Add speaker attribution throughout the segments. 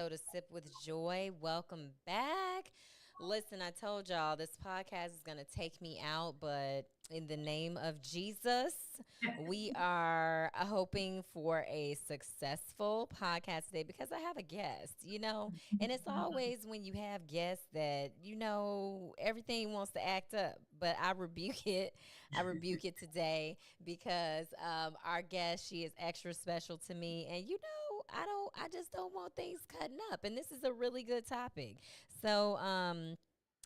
Speaker 1: episode of Sip with Joy. Welcome back. Listen, I told y'all this podcast is going to take me out, but in the name of Jesus, we are hoping for a successful podcast today because I have a guest, and it's always when you have guests that, everything wants to act up, but I rebuke it. I rebuke it today because our guest, she is extra special to me. And, I just don't want things cutting up. And this is a really good topic. So,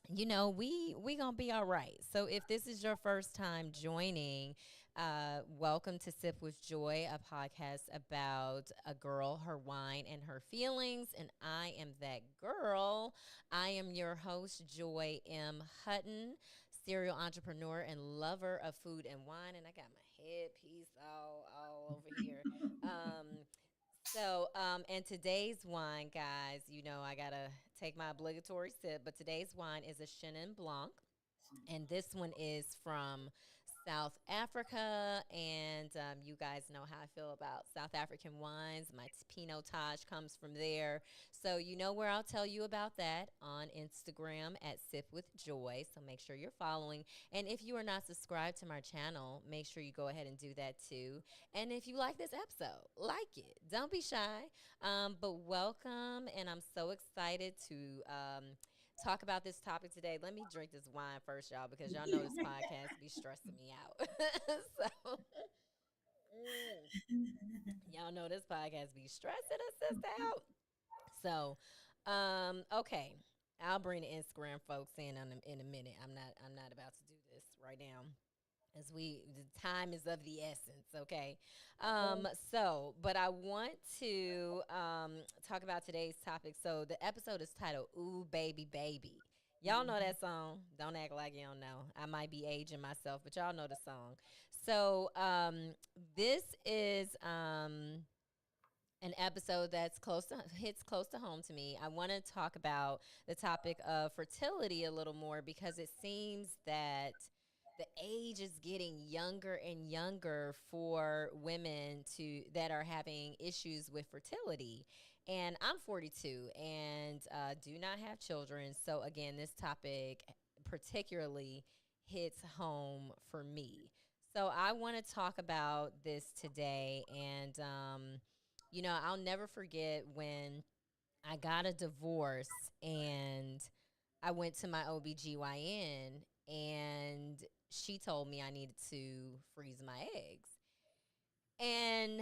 Speaker 1: we gonna be all right. So if this is your first time joining, welcome to Sip with Joy, a podcast about a girl, her wine, and her feelings. And I am that girl. I am your host, Joy M. Hutton, serial entrepreneur and lover of food and wine. And I got my headpiece all over here. Um, and today's wine, guys, I gotta take my obligatory sip, but today's wine is a Chenin Blanc, and this one is from South Africa. And you guys know how I feel about South African wines. My Pinotage comes from there. So you know where I'll tell you about that on Instagram at Sip with Joy. So make sure you're following. And if you are not subscribed to my channel, make sure you go ahead and do that too. And if you like this episode, like it. Don't be shy. But welcome. And I'm so excited to talk about this topic today. Let me drink this wine first, y'all, because y'all know this podcast be stressing me out. so, mm, y'all know this podcast be stressing a sister out. So, okay, I'll bring the Instagram folks in a minute. I'm not about to do this right now. As the time is of the essence, okay. But I want to talk about today's topic. So the episode is titled "Ooo Baby Baby." Y'all know that song. Don't act like you don't know. I might be aging myself, but y'all know the song. So this is an episode that's hits close to home to me. I want to talk about the topic of fertility a little more because it seems that the age is getting younger and younger for women to that are having issues with fertility. And I'm 42 and do not have children. So again, this topic particularly hits home for me. So I want to talk about this today. And I'll never forget when I got a divorce and I went to my OBGYN and she told me I needed to freeze my eggs. And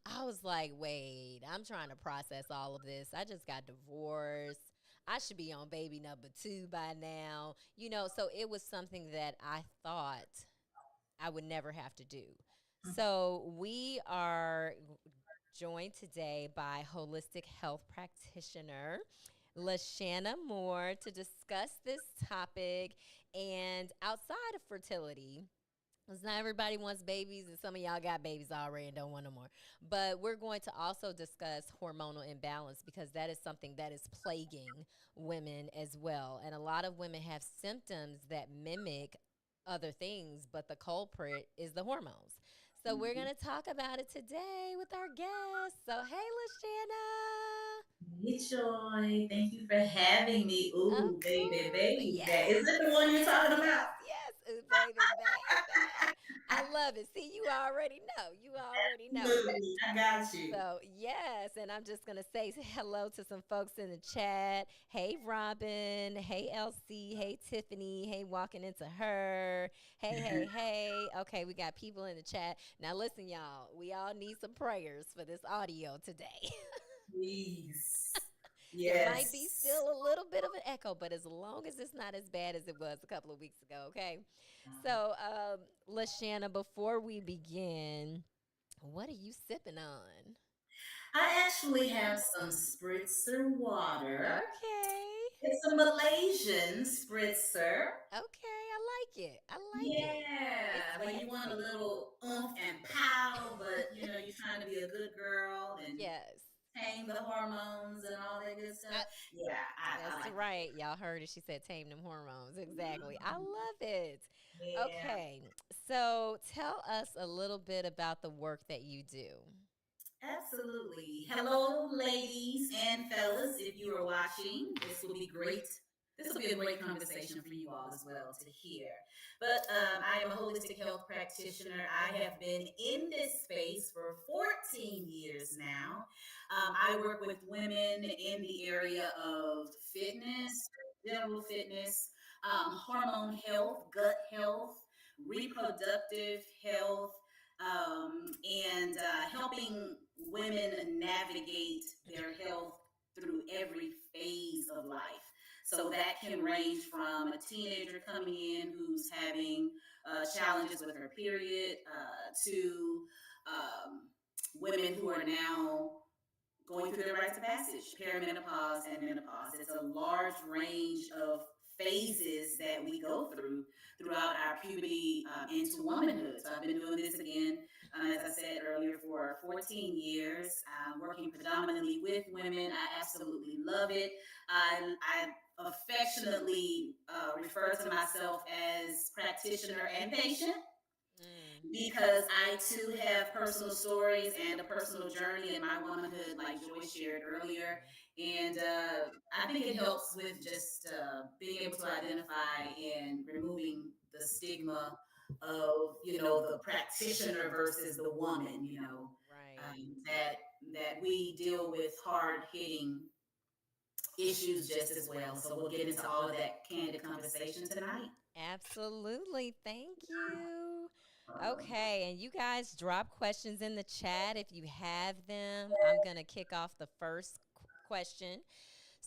Speaker 1: I was like, wait, I'm trying to process all of this. I just got divorced. I should be on baby number 2 by now. So it was something that I thought I would never have to do. So we are joined today by Holistic Health Practitioner LaShanna Moore to discuss this topic. And outside of fertility, because not everybody wants babies, and some of y'all got babies already and don't want no more. But we're going to also discuss hormonal imbalance because that is something that is plaguing women as well. And a lot of women have symptoms that mimic other things, but the culprit is the hormones. So we're going to talk about it today with our guest. So, hey, LaShanna.
Speaker 2: Hey Joy, thank you for having me.
Speaker 1: Of
Speaker 2: Ooh, baby,
Speaker 1: course.
Speaker 2: baby. Is
Speaker 1: Yes.
Speaker 2: it the one you're
Speaker 1: Yes,
Speaker 2: talking about?
Speaker 1: yes, yes. Ooh, baby, baby. I love it. See, you already know. You already know.
Speaker 2: Absolutely, I got you.
Speaker 1: So, yes, and I'm just going to say hello to some folks in the chat. Hey, Robin. Hey, Elsie. Hey, Tiffany. Hey, walking into her. Hey, hey, hey. Okay, we got people in the chat. Now, listen, y'all, we all need some prayers for this audio today.
Speaker 2: Please.
Speaker 1: It might be
Speaker 2: Yes.
Speaker 1: still a little bit of an echo, but as long as it's not as bad as it was a couple of weeks ago, okay? So, LaShanna, before we begin, what are you sipping on?
Speaker 2: I actually have some spritzer water.
Speaker 1: Okay.
Speaker 2: It's a Malaysian spritzer.
Speaker 1: Okay, I like it. I like it. It's
Speaker 2: Yeah, when you want a
Speaker 1: fancy.
Speaker 2: little oomph and pow, but you're trying to be a good girl and
Speaker 1: Yes.
Speaker 2: tame the hormones and all that good stuff.
Speaker 1: I,
Speaker 2: Yeah, I
Speaker 1: that's
Speaker 2: like
Speaker 1: right. Y'all heard it. She said tame them hormones. Exactly. I love it.
Speaker 2: yeah.
Speaker 1: Okay. So tell us a little bit about the work that you do.
Speaker 2: Absolutely. Hello, ladies and fellas. If you are watching, this will be great. This will be a great conversation for you all as well to hear. But I am a holistic health practitioner. I have been in this space for 14 years now. I work with women in the area of fitness, general fitness, hormone health, gut health, reproductive health, and helping women navigate their health through every phase of life. So that can range from a teenager coming in who's having challenges with her period to women who are now going through their rites of passage, perimenopause and menopause. It's a large range of phases that we go through throughout our puberty into womanhood. So I've been doing this again, as I said earlier, for 14 years, working predominantly with women. I absolutely love it. I affectionately refer to myself as practitioner and patient
Speaker 1: Mm.
Speaker 2: because I too have personal stories and a personal journey in my womanhood, like Joy shared earlier. And I think it helps with just being able to identify and removing the stigma of, the practitioner versus the woman,
Speaker 1: Right.
Speaker 2: that we deal with hard hitting issues just as well. So we'll get into all of that candid conversation tonight.
Speaker 1: Absolutely. Thank you. Okay, and you guys drop questions in the chat if you have them. I'm going to kick off the first question.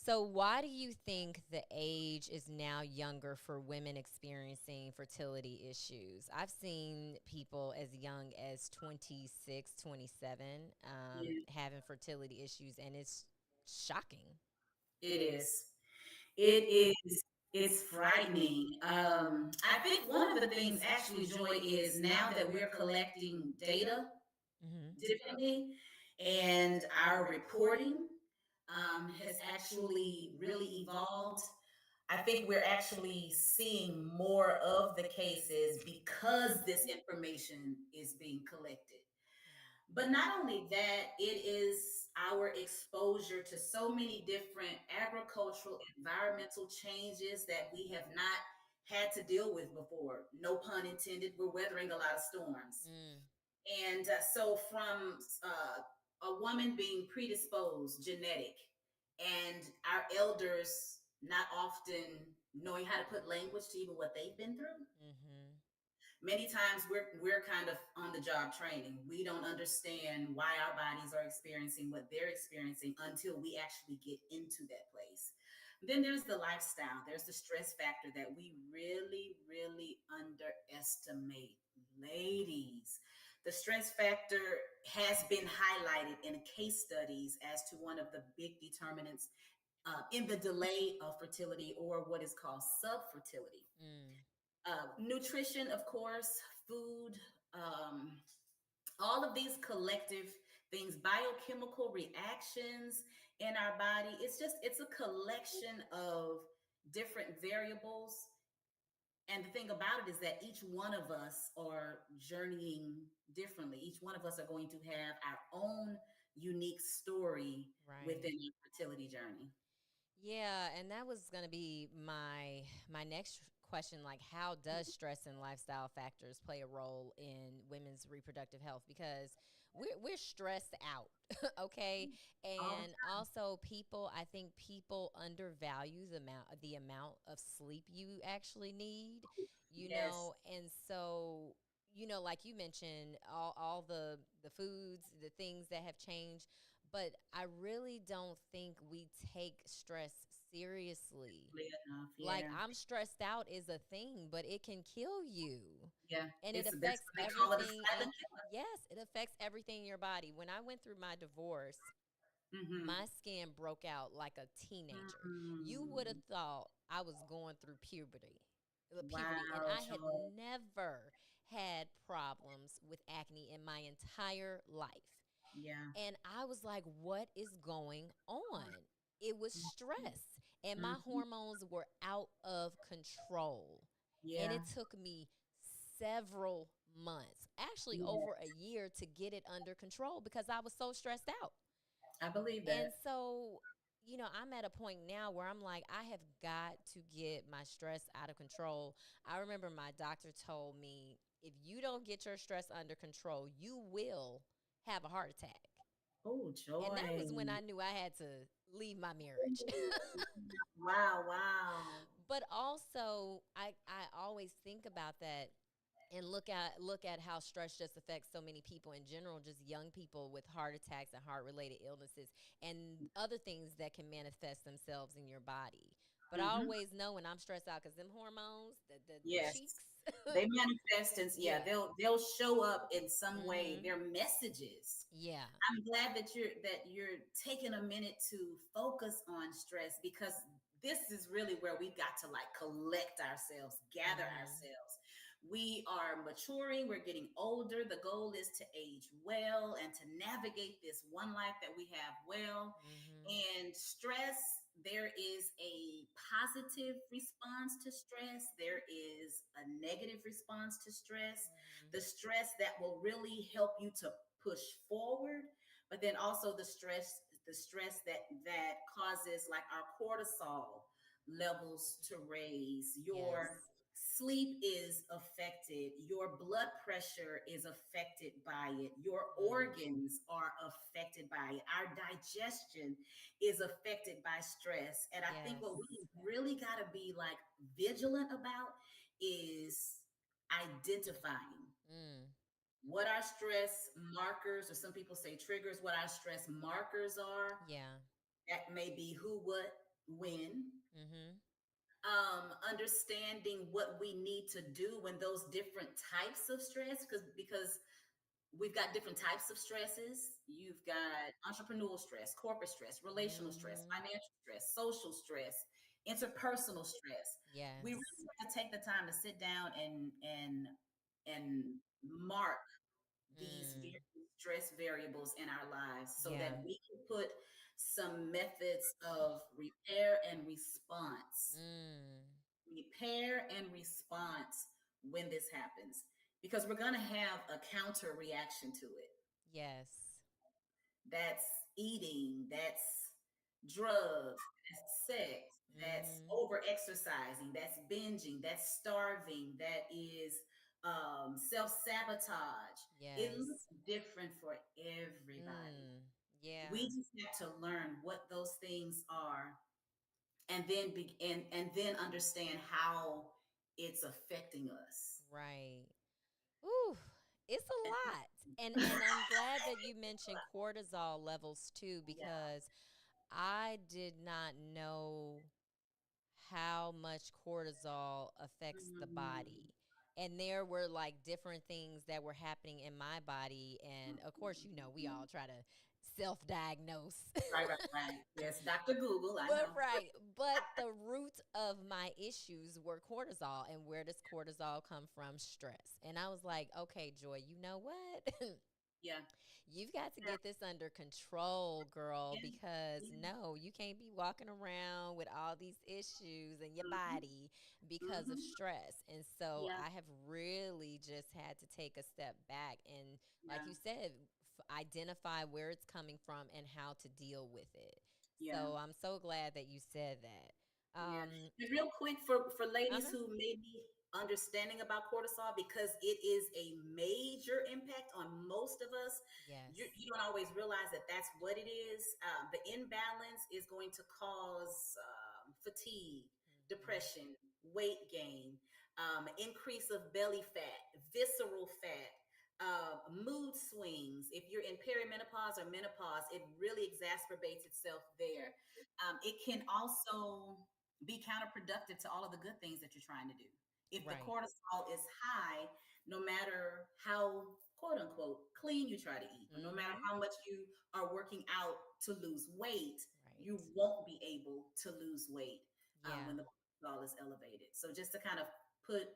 Speaker 1: So, why do you think the age is now younger for women experiencing fertility issues? I've seen people as young as 26, 27
Speaker 2: Yeah,
Speaker 1: having fertility issues, and it's shocking.
Speaker 2: it is. It is. It's frightening. I think one of the things, actually, Joy, is now that we're collecting data
Speaker 1: Hmm.
Speaker 2: differently, and our reporting has actually really evolved. I think we're actually seeing more of the cases because this information is being collected. But not only that, it is our exposure to so many different agricultural, environmental changes that we have not had to deal with before. No pun intended, we're weathering a lot of storms.
Speaker 1: Mm,
Speaker 2: And so, from a woman being predisposed, genetic, and our elders not often knowing how to put language to even what they've been through,
Speaker 1: hmm.
Speaker 2: many times we're kind of on the job training. We don't understand why our bodies are experiencing what they're experiencing until we actually get into that place. Then there's the lifestyle, there's the stress factor that we really, really underestimate. Ladies, the stress factor has been highlighted in case studies as to one of the big determinants in the delay of fertility, or what is called subfertility.
Speaker 1: Mm.
Speaker 2: Nutrition, of course, food, um, all of these collective things, biochemical reactions in our body. It's a collection of different variables. And the thing about it is that each one of us are journeying differently. Each one of us are going to have our own unique story
Speaker 1: Right.
Speaker 2: within our fertility journey.
Speaker 1: Yeah, and that was going to be my next question, like how does stress and lifestyle factors play a role in women's reproductive health, because we're stressed out, okay?
Speaker 2: All the
Speaker 1: And
Speaker 2: time.
Speaker 1: also people, I think people undervalue the amount of sleep you actually need,
Speaker 2: Yes.
Speaker 1: and so like you mentioned, all the foods, the things that have changed, but I really don't think we take stress seriously.
Speaker 2: Enough.
Speaker 1: Like,
Speaker 2: Yeah.
Speaker 1: I'm stressed out is a thing, but it can kill you.
Speaker 2: Yeah.
Speaker 1: And it
Speaker 2: It's that's
Speaker 1: affects
Speaker 2: what they call it, a
Speaker 1: everything in
Speaker 2: silent killer.
Speaker 1: yes, it affects everything in your body. When I went through my divorce,
Speaker 2: Mm-hmm.
Speaker 1: my skin broke out like a teenager. You would have
Speaker 2: Mm.
Speaker 1: thought I was going through puberty, and
Speaker 2: Wow,
Speaker 1: I had
Speaker 2: Joel.
Speaker 1: never had problems with acne in my entire life.
Speaker 2: Yeah.
Speaker 1: And I was like, what is going on? It was stress. And my
Speaker 2: Mm-hmm.
Speaker 1: hormones were out of control. And
Speaker 2: Yeah.
Speaker 1: it took me several months, actually
Speaker 2: Yeah,
Speaker 1: over a year, to get it under control because I was so stressed out.
Speaker 2: I believe
Speaker 1: And
Speaker 2: that.
Speaker 1: so, I'm at a point now where I'm like, I have got to get my stress out of control. I remember my doctor told me, if you don't get your stress under control, you will have a heart attack.
Speaker 2: Oh,
Speaker 1: And that
Speaker 2: joy.
Speaker 1: was when I knew I had to leave my marriage.
Speaker 2: Wow, wow.
Speaker 1: But also, I always think about that and look at how stress just affects so many people in general, just young people with heart attacks and heart related illnesses and other things that can manifest themselves in your body. But I
Speaker 2: Hmm.
Speaker 1: always know when I'm stressed out, because them hormones, the
Speaker 2: Yes.
Speaker 1: cheeks.
Speaker 2: They manifest and yeah,
Speaker 1: Yeah.
Speaker 2: they'll show up in some way.
Speaker 1: Mm-hmm.
Speaker 2: They're messages.
Speaker 1: Yeah.
Speaker 2: I'm glad that you're taking a minute to focus on stress because this is really where we've got to like collect ourselves, gather
Speaker 1: Mm-hmm.
Speaker 2: ourselves. We are maturing, we're getting older. The goal is to age well and to navigate this one life that we have well.
Speaker 1: Mm-hmm.
Speaker 2: And stress, there is a positive response to stress, there is a negative response to stress.
Speaker 1: Mm-hmm.
Speaker 2: The stress that will really help you to push forward, but then also the stress that causes like our cortisol levels to raise, your
Speaker 1: Yes.
Speaker 2: sleep is affected, your blood pressure is affected by it, your
Speaker 1: Mm.
Speaker 2: organs are affected by it, our digestion is affected by stress. And I think
Speaker 1: Yes.
Speaker 2: what we really got to be like vigilant about is identifying
Speaker 1: Mm.
Speaker 2: what our stress markers, or some people say triggers, what our stress markers are.
Speaker 1: Yeah.
Speaker 2: That may be who, what, when.
Speaker 1: Mm-hmm.
Speaker 2: Understanding what we need to do when those different types of stress, because we've got different types of stresses. You've got entrepreneurial stress, corporate stress, relational stress,
Speaker 1: Mm-hmm.
Speaker 2: financial stress, social stress, interpersonal stress. We really
Speaker 1: Yes.
Speaker 2: have to take the time to sit down and mark these
Speaker 1: Mm.
Speaker 2: stress variables in our lives so
Speaker 1: Yeah.
Speaker 2: that we can put some methods of repair and response.
Speaker 1: Mm.
Speaker 2: Repair and response when this happens, because we're going to have a counter reaction to it.
Speaker 1: Yes.
Speaker 2: That's eating, that's drugs, that's sex, that's
Speaker 1: Mm-hmm.
Speaker 2: over exercising, that's binging, that's starving, that is self sabotage. It
Speaker 1: Yes.
Speaker 2: looks different for everybody.
Speaker 1: Mm. Yeah.
Speaker 2: We just have to learn what those things are, and then and then understand how it's affecting us.
Speaker 1: Right. Ooh, it's a lot. And I'm glad that you mentioned cortisol levels too,
Speaker 2: Yeah.
Speaker 1: because I did not know how much cortisol affects the
Speaker 2: Mhm.
Speaker 1: body. And there were like different things that were happening in my body. And of course, we all try to self diagnose.
Speaker 2: Right, right, right. Yes, Dr. Google, I
Speaker 1: But
Speaker 2: know.
Speaker 1: right, but the root of my issues were cortisol. And where does cortisol come from? Stress. And I was like, okay, Joy, you know what?
Speaker 2: Yeah,
Speaker 1: You've got to
Speaker 2: yeah,
Speaker 1: get this under control, girl,
Speaker 2: yeah,
Speaker 1: because
Speaker 2: yeah.
Speaker 1: no, you can't be walking around with all these issues in your
Speaker 2: Hmm.
Speaker 1: body because of
Speaker 2: Hmm.
Speaker 1: stress. And so
Speaker 2: Yeah,
Speaker 1: I have really just had to take a step back and, like
Speaker 2: yeah,
Speaker 1: you said, identify where it's coming from and how to deal with it.
Speaker 2: yeah.
Speaker 1: So I'm so glad that you said that.
Speaker 2: Yeah.
Speaker 1: Um,
Speaker 2: And real quick, for
Speaker 1: uh
Speaker 2: ladies
Speaker 1: huh.
Speaker 2: who may be understanding about cortisol, because it is a major impact on most of us.
Speaker 1: Yes.
Speaker 2: You don't always realize that that's what it is. The imbalance is going to cause fatigue,
Speaker 1: Hmm.
Speaker 2: depression, weight gain, increase of belly fat, visceral fat, mood swings. If you're in perimenopause or menopause, it really exacerbates itself there. It can also be counterproductive to all of the good things that you're trying to do. If the
Speaker 1: Right.
Speaker 2: cortisol is high, no matter how quote unquote clean you try to eat, or no matter
Speaker 1: Hmm.
Speaker 2: how much you are working out to lose weight, you
Speaker 1: Right.
Speaker 2: won't be able to lose weight
Speaker 1: Yeah.
Speaker 2: when the cortisol is elevated. So just to kind of put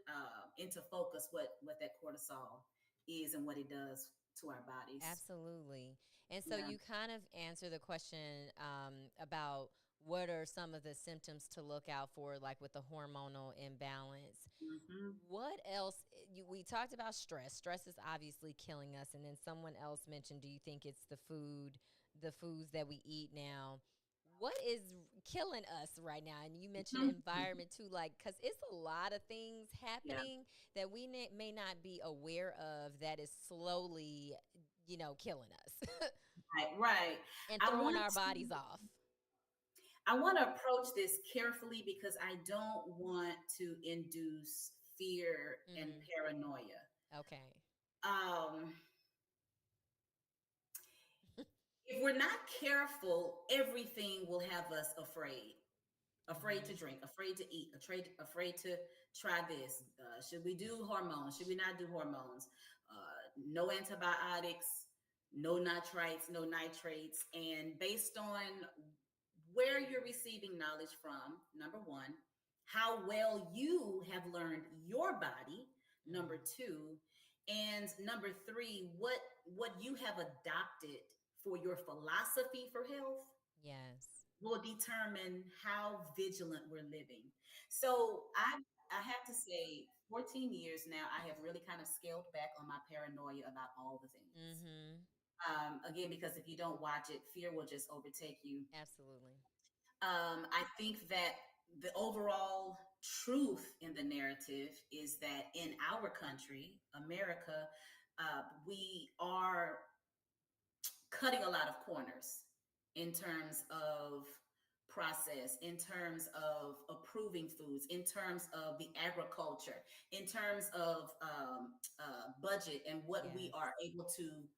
Speaker 2: into focus what that cortisol is and what it does to our bodies.
Speaker 1: Absolutely. And so
Speaker 2: Yeah.
Speaker 1: you kind of answer the question about what are some of the symptoms to look out for, like with the hormonal imbalance?
Speaker 2: Hmm.
Speaker 1: What else? We talked about stress. Stress is obviously killing us. And then someone else mentioned, do you think it's the foods that we eat now? What is killing us right now? And you mentioned environment too, like, because it's a lot of things
Speaker 2: Yeah.
Speaker 1: happening that we may not be aware of that is slowly, killing us
Speaker 2: Right. Right.
Speaker 1: and
Speaker 2: I
Speaker 1: throwing
Speaker 2: want
Speaker 1: our
Speaker 2: to.
Speaker 1: bodies off.
Speaker 2: I want to approach this carefully because I don't want to induce fear and
Speaker 1: Hmm.
Speaker 2: paranoia.
Speaker 1: Okay.
Speaker 2: Um, if we're not careful, everything will have us afraid. Afraid to
Speaker 1: Hmm.
Speaker 2: drink, afraid to eat, afraid to try this. Should we do hormones? Should we not do hormones? No antibiotics, no nitrites, no nitrates. And based on where you're receiving knowledge from, number one, how well you have learned your body, number
Speaker 1: Hmm.
Speaker 2: two, and number three, what you have adopted for your philosophy for health
Speaker 1: Yes.
Speaker 2: will determine how vigilant we're living. So I have to say 14 years now I have really kind of scaled back on my paranoia about all the things.
Speaker 1: Hmm.
Speaker 2: Again, because if you don't watch it, fear will just overtake you.
Speaker 1: Absolutely.
Speaker 2: I think that the overall truth in the narrative is that in our country, America, we are cutting a lot of corners in terms of process, in terms of approving foods, in terms of the agriculture, in terms of budget and what we
Speaker 1: Yes.
Speaker 2: are able to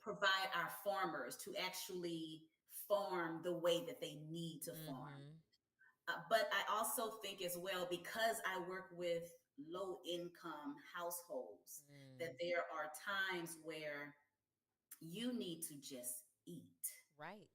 Speaker 2: provide our farmers to actually farm the way that they need to farm.
Speaker 1: Hmm.
Speaker 2: But I also think as well, because I work with low income households, that
Speaker 1: Mm.
Speaker 2: there are times where you need to just eat.
Speaker 1: Right.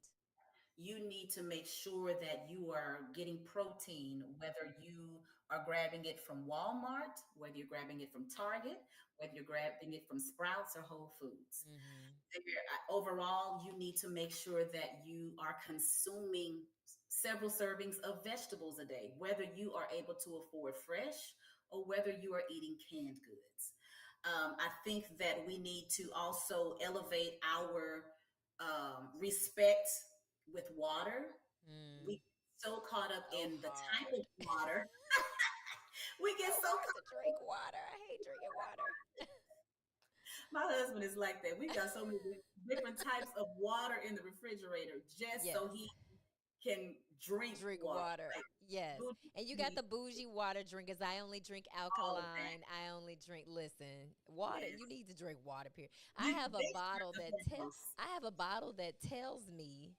Speaker 2: You need to make sure that you are getting protein, whether you are grabbing it from Walmart, whether you're grabbing it from Target, whether you're grabbing it from Sprouts or Whole Foods.
Speaker 1: Hmm.
Speaker 2: Overall, you need to make sure that you are consuming several servings of vegetables a day, whether you are able to afford fresh or whether you are eating canned goods. I think that we need to also elevate our respect with water. We
Speaker 1: Mm.
Speaker 2: get so caught up
Speaker 1: So
Speaker 2: in the type
Speaker 1: hard.
Speaker 2: of water. We
Speaker 1: So
Speaker 2: get so
Speaker 1: hard to
Speaker 2: caught.
Speaker 1: drink water. I hate drinking water.
Speaker 2: My husband is like that. We got so many different types of water in the refrigerator just
Speaker 1: Yes.
Speaker 2: so he can drink
Speaker 1: Drink
Speaker 2: water.
Speaker 1: water.
Speaker 2: Like
Speaker 1: Yes.
Speaker 2: bougie
Speaker 1: And you got
Speaker 2: need
Speaker 1: the bougie water drinkers. I only drink
Speaker 2: all of that.
Speaker 1: alkaline. I only drink, listen, water.
Speaker 2: Yes.
Speaker 1: You need to drink water, period.
Speaker 2: You they strip the bubbles.
Speaker 1: I have a bottle that tells me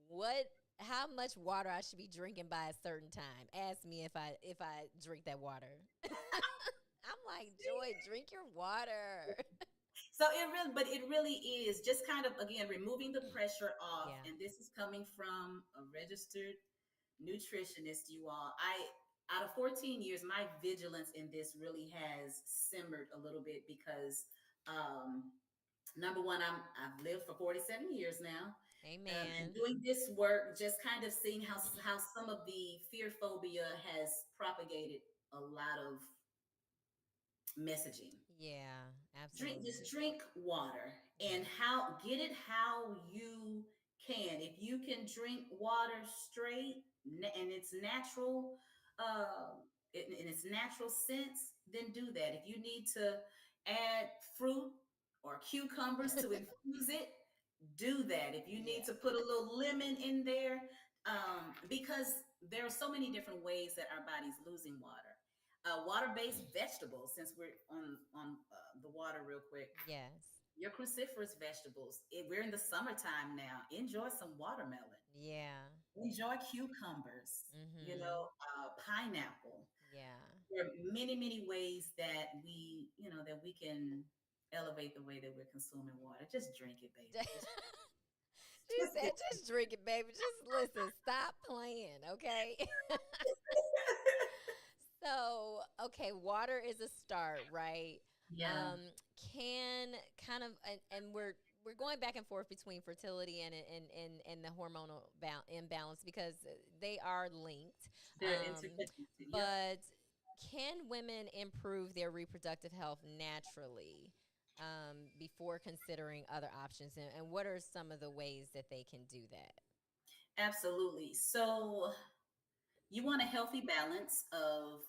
Speaker 1: what how much water I should be drinking by a certain time. Ask me if I drink that water. I'm like, Joy, drink your water.
Speaker 2: So it really is just kind of again removing the pressure off,
Speaker 1: Yeah.
Speaker 2: and this is coming from a registered nutritionist. You all, I out of 14 years, my vigilance in this really has simmered a little bit because number one, I've lived for 47 years now. And
Speaker 1: Amen.
Speaker 2: doing this work, just kind of seeing how some of the fear phobia has propagated a lot of messaging.
Speaker 1: Yeah,
Speaker 2: Drink,
Speaker 1: absolutely.
Speaker 2: just drink water and
Speaker 1: Yeah.
Speaker 2: how you can. If you can drink water straight and it's natural, in its natural sense, then do that. If you need to add fruit or cucumbers to infuse it, do that. If you need
Speaker 1: Yeah.
Speaker 2: to put a little lemon in there, because there are so many different ways that our body's losing water. Water-based vegetables, since we're on the water real quick,
Speaker 1: Yes.
Speaker 2: your cruciferous vegetables. We're in the summertime now. Enjoy some watermelon.
Speaker 1: Yeah.
Speaker 2: Enjoy cucumbers.
Speaker 1: Mhm.
Speaker 2: Pineapple.
Speaker 1: Yeah.
Speaker 2: There are many, many ways that we can elevate the way that we're consuming water. Just drink it, baby.
Speaker 1: She
Speaker 2: Just
Speaker 1: said,
Speaker 2: get.
Speaker 1: just drink it, baby. Just listen. Stop playing, okay? So, okay, water is a start, right?
Speaker 2: Yeah.
Speaker 1: Um, can kind of, and we're we're going back and forth between fertility and the hormonal imbalance because they are linked.
Speaker 2: They're interconnected. Yep.
Speaker 1: But can women improve their reproductive health naturally before considering other options? And what are some of the ways that they can do that?
Speaker 2: Absolutely. So you want a healthy balance of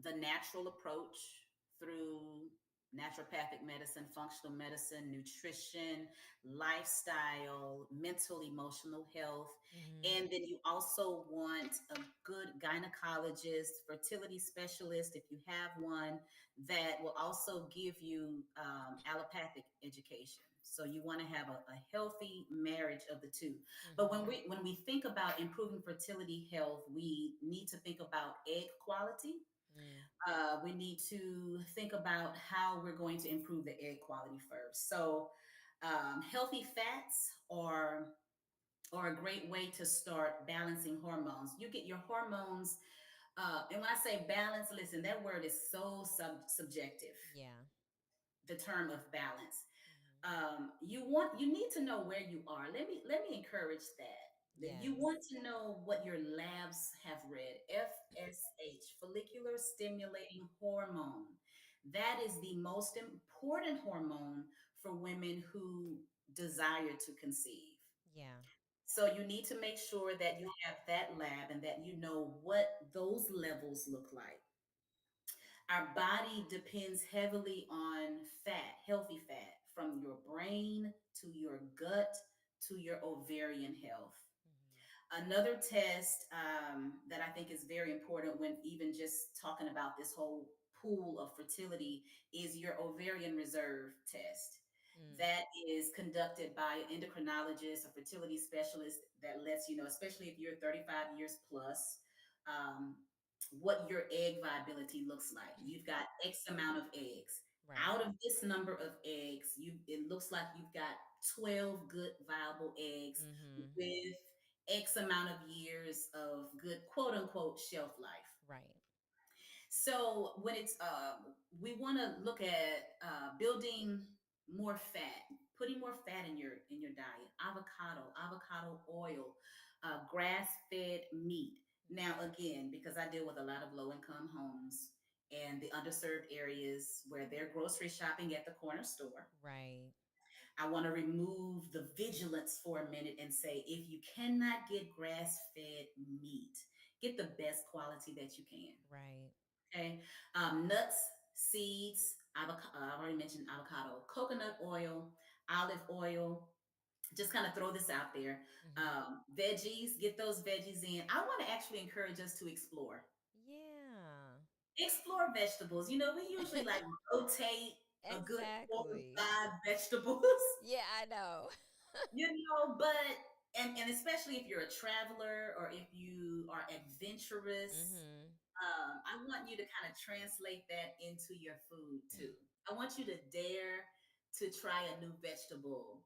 Speaker 2: the natural approach through naturopathic medicine, functional medicine, nutrition, lifestyle, mental, emotional health.
Speaker 1: Mm-hmm.
Speaker 2: And then you also want a good gynecologist, fertility specialist, if you have one, that will also give you allopathic education. So you want to have a healthy marriage of the two. But
Speaker 1: Mm-hmm.
Speaker 2: when we think about improving fertility health, we need to think about egg quality.
Speaker 1: Mm.
Speaker 2: We need to think about how we're going to improve the egg quality first. So, healthy fats are a great way to start balancing hormones. You get your hormones, and when I say balance, listen, that word is so subjective.
Speaker 1: Yeah.
Speaker 2: The term of balance.
Speaker 1: Mm-hmm.
Speaker 2: You need to know where you are. Let me encourage that. That you
Speaker 1: Yes.
Speaker 2: want to know what your labs have read. FSH, follicular stimulating hormone. That is the most important hormone for women who desire to conceive.
Speaker 1: Yeah.
Speaker 2: So you need to make sure that you have that lab and that you know what those levels look like. Our body depends heavily on fat, healthy fat, from your brain to your gut to your ovarian health.
Speaker 1: Mm-hmm.
Speaker 2: Another test that I think is very important when even just talking about this whole pool of fertility is your ovarian reserve test.
Speaker 1: Mm.
Speaker 2: That is conducted by an endocrinologist, a fertility specialist that lets you know, especially if you're 35 years plus, um, what your egg viability looks like. You've got X amount of eggs.
Speaker 1: Right.
Speaker 2: Out of this number of eggs, it looks like you've got 12 good viable eggs
Speaker 1: Mm-hmm.
Speaker 2: with X amount of years of good quote unquote shelf life.
Speaker 1: Right.
Speaker 2: So when it's we want to look at building more fat, putting more fat in your diet, avocado oil, grass fed meat. Now again, because I deal with a lot of low income homes and the underserved areas where they're grocery shopping at the corner store,
Speaker 1: Right.
Speaker 2: I want to remove the vigilance for a minute and say if you cannot get grass fed meat, get the best quality that you can.
Speaker 1: Right.
Speaker 2: Okay. Nuts, seeds, I've already mentioned avocado, coconut oil, olive oil. Just kind of throw this out there.
Speaker 1: Mm-hmm.
Speaker 2: Veggies, get those veggies in. I want to actually encourage us to explore.
Speaker 1: Yeah.
Speaker 2: Explore vegetables. You know, we usually like rotate a good four or
Speaker 1: Exactly.
Speaker 2: five vegetables.
Speaker 1: Yeah, I know.
Speaker 2: You know, but and especially if you're a traveler or if you are adventurous,
Speaker 1: Mm-hmm.
Speaker 2: I want you to kind of translate that into your food too. I want you to dare to try a new vegetable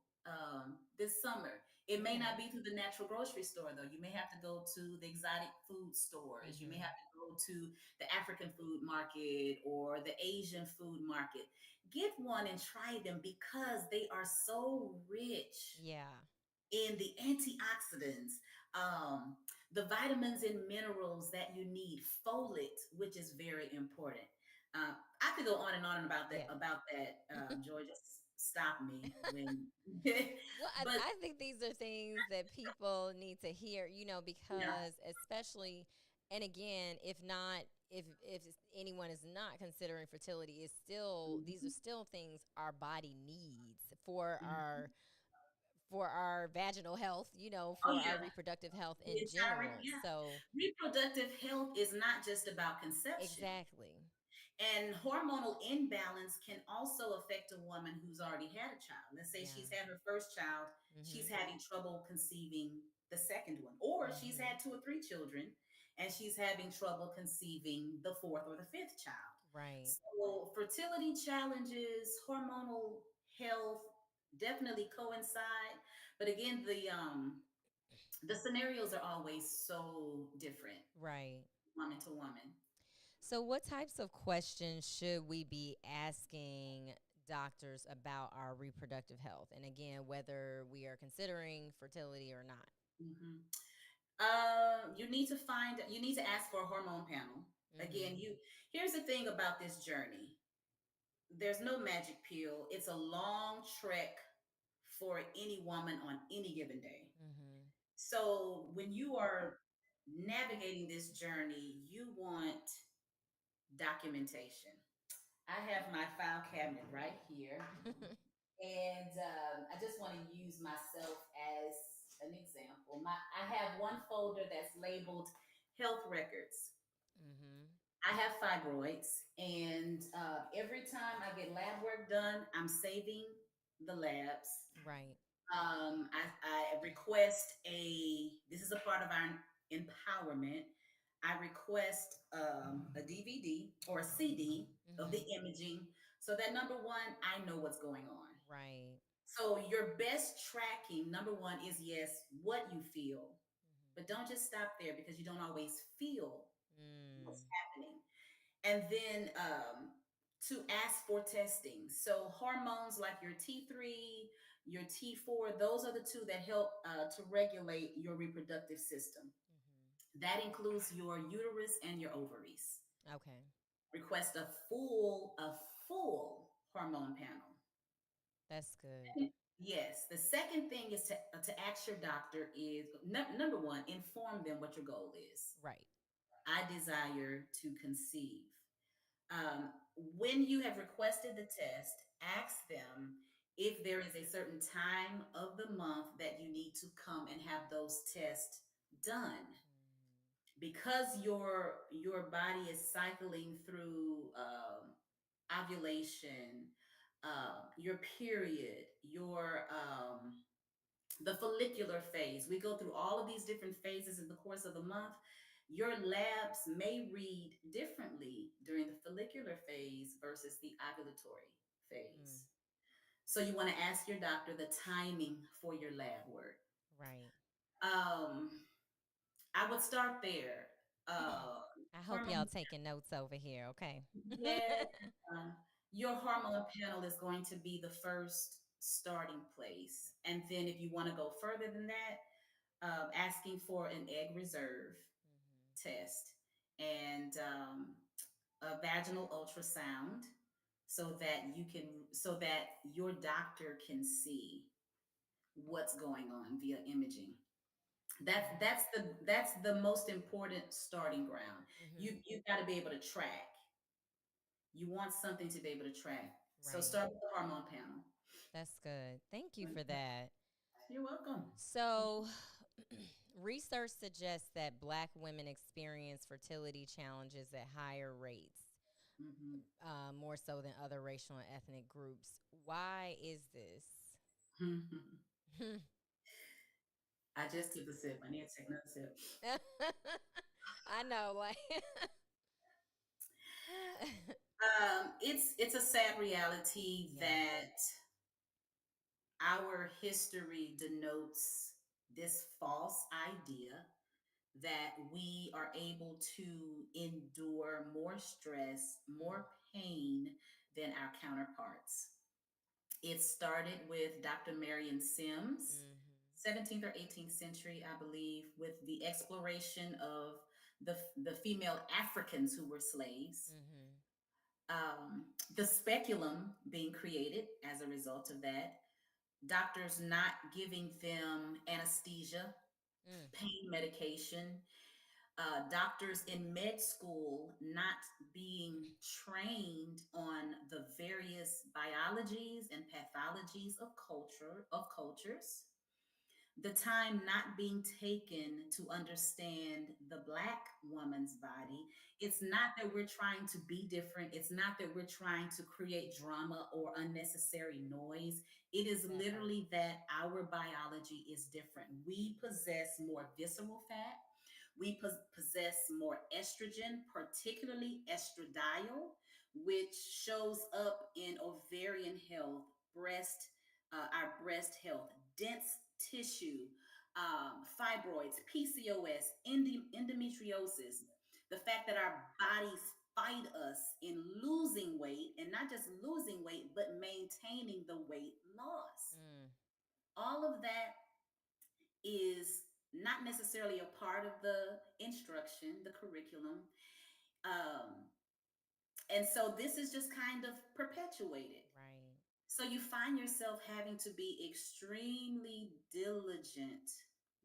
Speaker 2: this summer. It may
Speaker 1: Yeah.
Speaker 2: not be through the natural grocery store though. You may have to go to the exotic food stores. You may
Speaker 1: Mm-hmm.
Speaker 2: have to go to the African food market or the Asian food market. Get one and try them because they are so rich
Speaker 1: Yeah.
Speaker 2: in the antioxidants, um, the vitamins and minerals that you need, folate, which is very important. I could go on and on about that.
Speaker 1: Yeah.
Speaker 2: About that, Joy, just stop me when.
Speaker 1: Well,
Speaker 2: But
Speaker 1: I think these are things that people need to hear,
Speaker 2: yeah,
Speaker 1: because especially, and again, if anyone is not considering fertility, is still these are
Speaker 2: mhm,
Speaker 1: still things our body needs for
Speaker 2: mhm.
Speaker 1: our vaginal health,
Speaker 2: Oh
Speaker 1: for our
Speaker 2: yeah,
Speaker 1: reproductive health
Speaker 2: the
Speaker 1: in
Speaker 2: entire
Speaker 1: general.
Speaker 2: yeah.
Speaker 1: So,
Speaker 2: Reproductive health is not just about conception.
Speaker 1: exactly.
Speaker 2: And hormonal imbalance can also affect a woman who's already had a child. Let's say
Speaker 1: Yeah.
Speaker 2: she's had her first child, she's
Speaker 1: Mhm.
Speaker 2: having trouble conceiving the second one, or she's
Speaker 1: Mhm.
Speaker 2: had two or three children and she's having trouble conceiving the fourth or the fifth child.
Speaker 1: Right.
Speaker 2: So, fertility challenges, hormonal health definitely coincide. But again, the scenarios are always so different,
Speaker 1: Right.
Speaker 2: woman to woman.
Speaker 1: So, what types of questions should we be asking doctors about our reproductive health? And again, whether we are considering fertility or not.
Speaker 2: Hmm. You need to ask for a hormone panel. Again,
Speaker 1: Mm-hmm.
Speaker 2: here's the thing about this journey. There's no magic pill. It's a long trek for any woman on any given day.
Speaker 1: Mm-hmm.
Speaker 2: So when you are navigating this journey, you want documentation. I have my file cabinet right here, and I just want to use myself as an example. I have one folder that's labeled health records.
Speaker 1: Mm-hmm.
Speaker 2: I have fibroids, and every time I get lab work done, I'm saving the labs.
Speaker 1: Right.
Speaker 2: I request this is a part of our empowerment. I request a DVD or a CD of the
Speaker 1: Mm-hmm.
Speaker 2: imaging so that number one, I know what's going on.
Speaker 1: Right.
Speaker 2: So your best tracking, number one, is yes, what you feel, but don't just stop there because you don't always feel what's
Speaker 1: Mm-hmm.
Speaker 2: happening. And then to ask for testing. So hormones like your T3, your T4, those are the two that help to regulate your reproductive system.
Speaker 1: Mm-hmm.
Speaker 2: That includes your uterus and your ovaries.
Speaker 1: Okay.
Speaker 2: Request a full hormone panel.
Speaker 1: That's good.
Speaker 2: Yes. The second thing is to ask your doctor is number one, inform them what your goal is.
Speaker 1: Right.
Speaker 2: I desire to conceive. Um, when you have requested the test, ask them if there is a certain time of the month that you need to come and have those tests done. Because your body is cycling through ovulation, your period, your the follicular phase. We go through all of these different phases in the course of the month. Your labs may read differently during the follicular phase versus the ovulatory
Speaker 1: Mm.
Speaker 2: phase. So you want to ask your doctor the timing for your lab work.
Speaker 1: Right.
Speaker 2: Um, I would start there. Uh,
Speaker 1: I hope y'all
Speaker 2: hormone,
Speaker 1: taking notes over here, okay?
Speaker 2: yes. Um, your hormone panel is going to be the first starting place, and then if you want to go further than that, asking for an egg reserve test and a vaginal ultrasound so that your doctor can see what's going on via imaging. That's the most important starting ground.
Speaker 1: Mm-hmm.
Speaker 2: You got to be able to track. You want something to be able to track. So
Speaker 1: Right.
Speaker 2: start with the hormone panel.
Speaker 1: That's good. Thank you for that.
Speaker 2: You're welcome.
Speaker 1: So, research suggests that Black women experience fertility challenges at higher rates,
Speaker 2: Hmm.
Speaker 1: more so than other racial and ethnic groups. Why is this?
Speaker 2: I just took a sip. I need to take another sip.
Speaker 1: I know, like,
Speaker 2: It's a sad reality
Speaker 1: yeah.
Speaker 2: that our history denotes this false idea that we are able to endure more stress,
Speaker 1: Mm.
Speaker 2: more pain than our counterparts. It started with Dr. Marion Sims,
Speaker 1: Mm-hmm.
Speaker 2: 17th or 18th century, I believe, with the exploration of the female Africans who were slaves.
Speaker 1: Mm-hmm.
Speaker 2: Um, the speculum being created as a result of that, doctors not giving them anesthesia,
Speaker 1: Mm.
Speaker 2: pain medication, doctors in med school not being trained on the various biologies and pathologies of cultures, the time not being taken to understand the Black woman's body. It's not that we're trying to be different. It's not that we're trying to create drama or unnecessary noise. It is
Speaker 1: That part.
Speaker 2: literally that our biology is different. We possess more visceral fat. We possess more estrogen, particularly estradiol, which shows up in ovarian health, our breast health, dense tissue, fibroids, PCOS, endometriosis. The fact that our bodies fight us in losing weight, and not just losing weight, but maintaining the weight loss.
Speaker 1: Mm.
Speaker 2: All of that is not necessarily a part of the instruction, the curriculum. Um, and so this is just kind of perpetuated.
Speaker 1: Right.
Speaker 2: So you find yourself having to be extremely diligent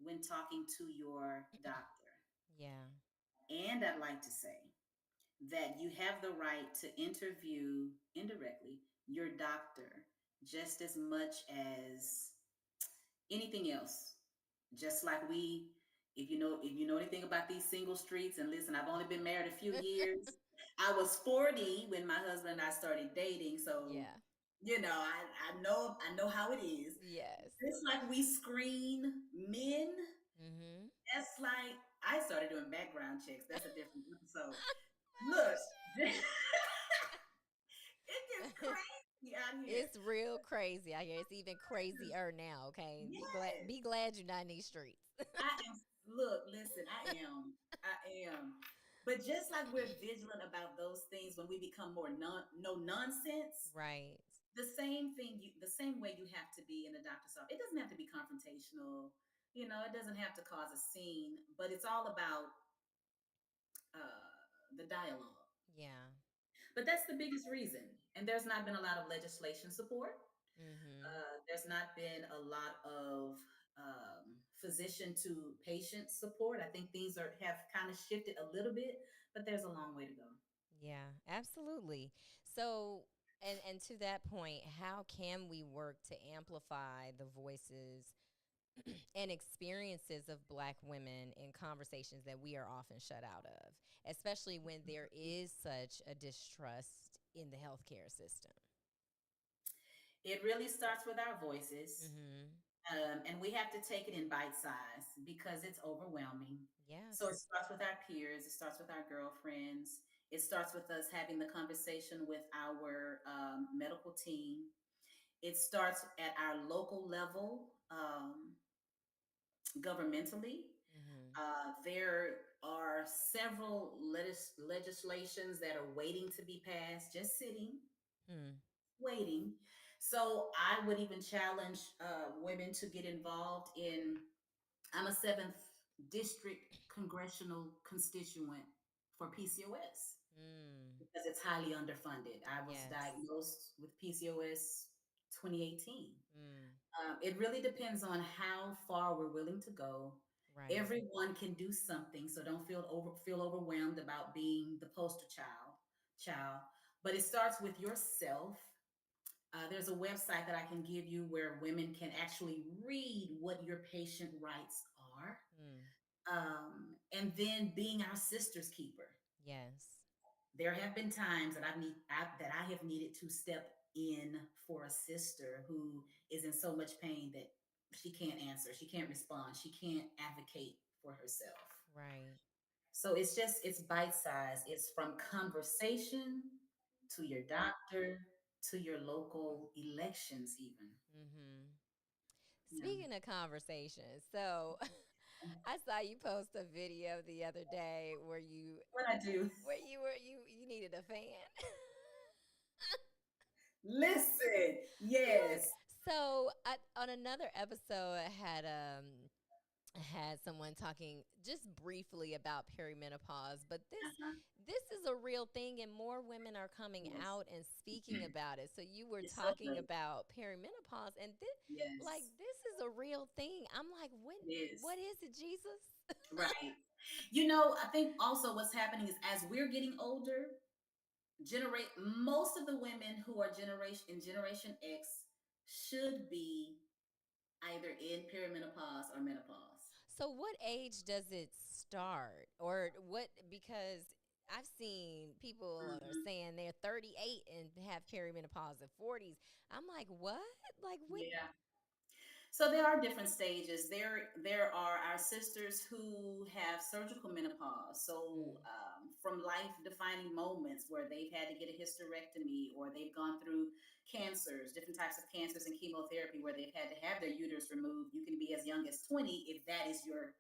Speaker 2: when talking to your doctor.
Speaker 1: Yeah.
Speaker 2: And I'd like to say that you have the right to interview indirectly your doctor just as much as anything else. Just like we, if you know anything about these single streets, and listen, I've only been married a few years. I was 40 when my husband and I started dating, so
Speaker 1: Yeah.
Speaker 2: I know how it is.
Speaker 1: Yes.
Speaker 2: Just like we screen men,
Speaker 1: Mm-hmm.
Speaker 2: that's like I started doing background checks. That's a different episode. Look,
Speaker 1: LaShanna.
Speaker 2: it gets crazy out here.
Speaker 1: It's real crazy out here. It's even crazier now. Okay, be glad.
Speaker 2: Yes,
Speaker 1: Be glad you're not in these streets.
Speaker 2: I am. Look, listen, I am. But just like we're vigilant about those things when we become more no nonsense,
Speaker 1: Right.
Speaker 2: the same way you have to be in a doctor's office. It doesn't have to be confrontational. It doesn't have to cause a scene, but it's all about the dialogue.
Speaker 1: Yeah.
Speaker 2: But that's the biggest reason. And there's not been a lot of legislation support.
Speaker 1: Mm-hmm.
Speaker 2: There's not been a lot of physician to patient support. I think things have kind of shifted a little bit, but there's a long way to go.
Speaker 1: Yeah, absolutely. So, and to that point, how can we work to amplify the voices and experiences of Black women in conversations that we are often shut out of, especially when there is such a distrust in the healthcare system?
Speaker 2: It really starts with our voices,
Speaker 1: Mm-hmm.
Speaker 2: and we have to take it in bite size because it's overwhelming. So it
Speaker 1: Yes.
Speaker 2: starts with our peers, it starts with our girlfriends, it starts with us having the conversation with our medical team. It starts at our local level, governmentally.
Speaker 1: Mm-hmm.
Speaker 2: There are several legislations that are waiting to be passed, just sitting,
Speaker 1: Hmm.
Speaker 2: waiting. So I would even challenge women to get involved in. I'm a seventh district congressional constituent for PCOS
Speaker 1: Mm.
Speaker 2: because it's highly underfunded. I was
Speaker 1: Yes.
Speaker 2: diagnosed with PCOS 2018.
Speaker 1: Mm.
Speaker 2: It really depends on how far we're willing to go.
Speaker 1: Right.
Speaker 2: Everyone can do something, so don't feel overwhelmed about being the poster child. But it starts with yourself. There's a website that I can give you where women can actually read what your patient rights are,
Speaker 1: Mm.
Speaker 2: and then being our sister's keeper.
Speaker 1: Yes.
Speaker 2: There have been times that I have needed to step in for a sister who is in so much pain that she can't answer, she can't respond, she can't advocate for herself.
Speaker 1: Right.
Speaker 2: So it's bite size. It's from conversation to your doctor to your local elections, even.
Speaker 1: Mm-hmm.
Speaker 2: Yeah.
Speaker 1: Speaking of conversations, so I saw you post a video the other day where
Speaker 2: What I do?
Speaker 1: you needed a fan.
Speaker 2: Listen,
Speaker 1: Look,
Speaker 2: yes.
Speaker 1: so on another episode, I had someone talking just briefly about perimenopause, but
Speaker 2: Uh-huh.
Speaker 1: this is a real thing, and more women are coming
Speaker 2: Yes.
Speaker 1: out and speaking about it. So you were
Speaker 2: It's so
Speaker 1: talking
Speaker 2: good.
Speaker 1: about perimenopause, and
Speaker 2: Yes,
Speaker 1: this is a real thing. I'm like,
Speaker 2: it is.
Speaker 1: what is it, Jesus?
Speaker 2: Right. I think also what's happening is as we're getting older, generate most of the women who are Generation X should be either in perimenopause or menopause.
Speaker 1: So what age does it start? Or what, because I've seen people are
Speaker 2: Mhm.
Speaker 1: saying they're 38 and have perimenopause at 40s. I'm like, what? Like what?
Speaker 2: Yeah. So there are different stages. There are our sisters who have surgical menopause. So
Speaker 1: Mm,
Speaker 2: from life defining moments where they've had to get a hysterectomy or they've gone through cancers, different types of cancers and chemotherapy where they've had to have their uterus removed. You can be as young as 20 if that is your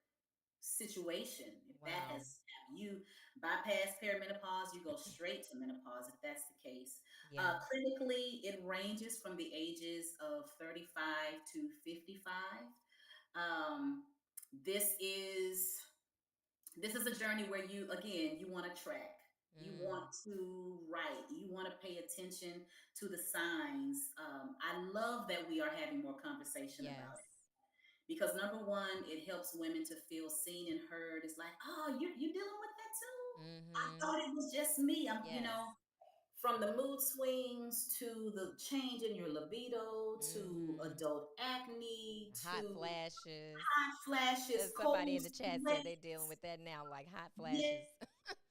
Speaker 2: situation, if that
Speaker 1: wow.
Speaker 2: has you bypass perimenopause, you go straight to menopause if that's the case.
Speaker 1: Yeah.
Speaker 2: Clinically, it ranges from the ages of 35 to 55. Um, this is this is a journey where you again you want to track, you want
Speaker 1: Mm.
Speaker 2: to write, you want to pay attention to the signs. I love that we are having more conversation about it
Speaker 1: Yes.
Speaker 2: because number one, it helps women to feel seen and heard. It's like, oh, you're dealing with that too. I
Speaker 1: Mm-hmm.
Speaker 2: thought it was just me.
Speaker 1: Yes.
Speaker 2: From the mood swings to the change in your libido to
Speaker 1: Mm-hmm.
Speaker 2: adult acne
Speaker 1: Hot
Speaker 2: to
Speaker 1: flashes.
Speaker 2: hot flashes,
Speaker 1: Somebody
Speaker 2: cold
Speaker 1: in the chat said they
Speaker 2: sweats.
Speaker 1: dealing with that now, like hot flashes.